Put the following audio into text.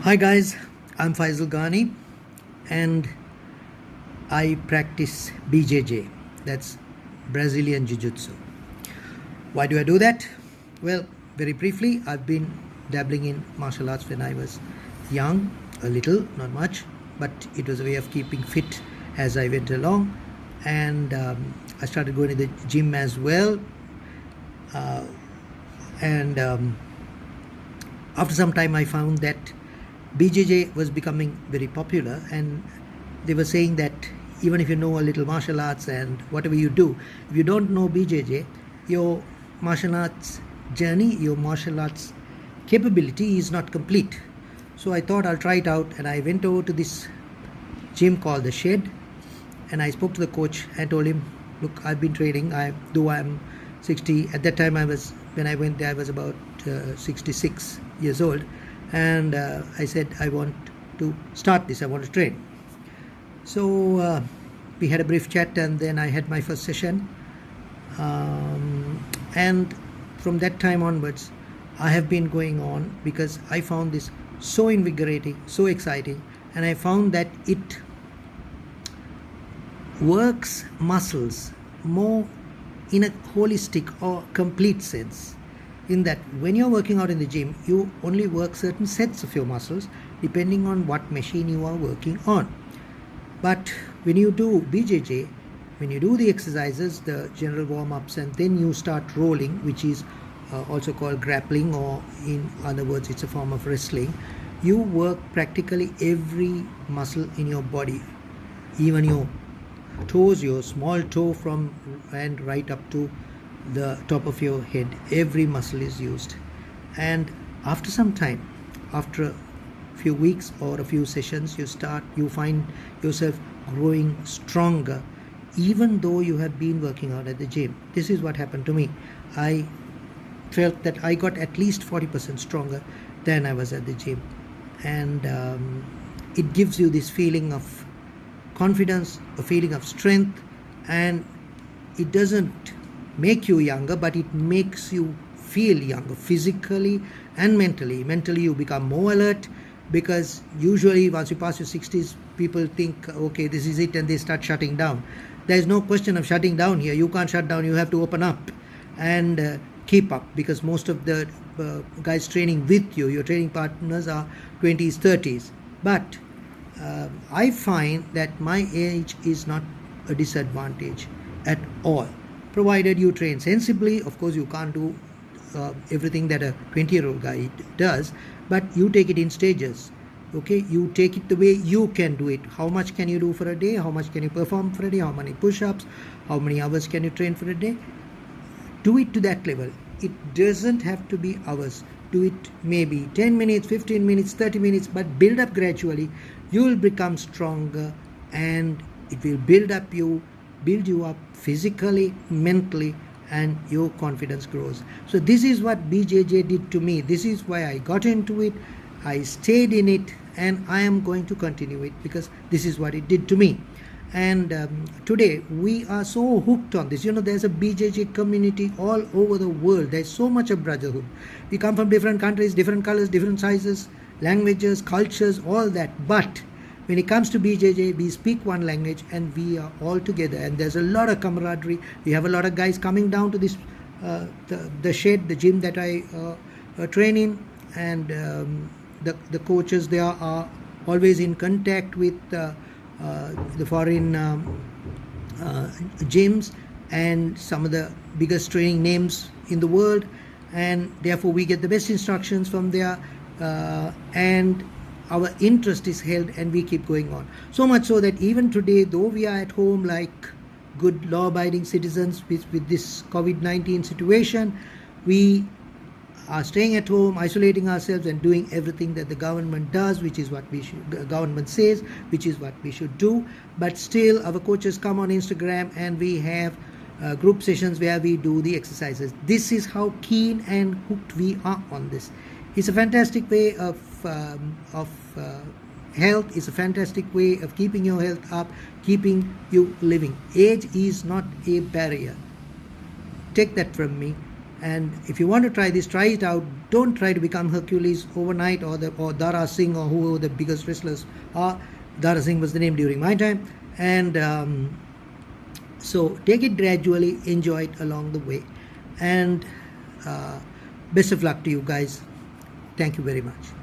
Hi guys, I'm Faizal and I practice BJJ, that's Brazilian Jiu Jitsu. Why do I do that? Well, very briefly, I've been dabbling in martial arts when I was young, a little, not much, but it was a way of keeping fit as I went along. And I started going to the gym as well. And after some time, I found that BJJ was becoming very popular, and they were saying that even if you know a little martial arts and whatever you do, if you don't know BJJ, your martial arts journey, your martial arts capability is not complete. So I thought I'll try it out, and I went over to this gym called the Shed, and I spoke to the coach and told him, look, I've been training, though I'm 60. At that time, when I went there, I was about 66 years old, and I said, I want to start this, I want to train. So we had a brief chat, and then I had my first session, and from that time onwards I have been going on because I found this so invigorating, so exciting, and I found that it works muscles more in a holistic or complete sense, in that when you're working out in the gym, you only work certain sets of your muscles depending on what machine you are working on. But when you do BJJ, when you do the exercises, the general warm-ups, and then you start rolling, which is also called grappling, or in other words, it's a form of wrestling, you work practically every muscle in your body, even your toes, your small toe from and right up to the top of your head. Every muscle is used, and after some time, after a few weeks or a few sessions, you find yourself growing stronger, even though you have been working out at the gym. This is what happened to me. I felt that I got at least 40% stronger than I was at the gym, and it gives you this feeling of confidence, a feeling of strength, and it doesn't make you younger, but it makes you feel younger physically and mentally. Mentally, you become more alert, because usually once you pass your 60s, people think, okay, this is it, and they start shutting down. There is no question of shutting down here. You can't shut down. You have to open up and keep up, because most of the guys training with you, your training partners, are 20s, 30s. But I find that my age is not a disadvantage at all, provided you train sensibly. Of course, you can't do everything that a 20-year-old guy does, but you take it in stages. Okay, you take it the way you can do it. How much can you do for a day? How much can you perform for a day? How many push-ups? How many hours can you train for a day? Do it to that level. It doesn't have to be hours. Do it maybe 10 minutes, 15 minutes, 30 minutes, but build up gradually. You will become stronger, and it will build you up physically, mentally, and your confidence grows. So this is what BJJ did to me. This is why I got into it. I stayed in it, and I am going to continue it, because this is what it did to me. And today we are so hooked on this. There's a BJJ community all over the world. There's so much of brotherhood. We come from different countries, different colors, different sizes, languages, cultures, all that. But when it comes to BJJ, we speak one language, and we are all together. And there's a lot of camaraderie. We have a lot of guys coming down to this the Shed, the gym that I train in, and the coaches there are always in contact with the foreign gyms and some of the biggest training names in the world, and therefore we get the best instructions from there, and our interest is held, and we keep going on. So much so that even today, though we are at home like good law-abiding citizens with this COVID-19 situation, we are staying at home, isolating ourselves, and doing everything that the government does, which is what government says, which is what we should do. But still, our coaches come on Instagram, and we have group sessions where we do the exercises. This is how keen and hooked we are on this. It's a fantastic way of health. It's a fantastic way of keeping your health up, keeping you living. Age is not a barrier. Take that from me. And if you want to try this, try it out. Don't try to become Hercules overnight, or Dara Singh, or whoever the biggest wrestlers are. Dara Singh was the name during my time. And so take it gradually, enjoy it along the way. And best of luck to you guys. Thank you very much.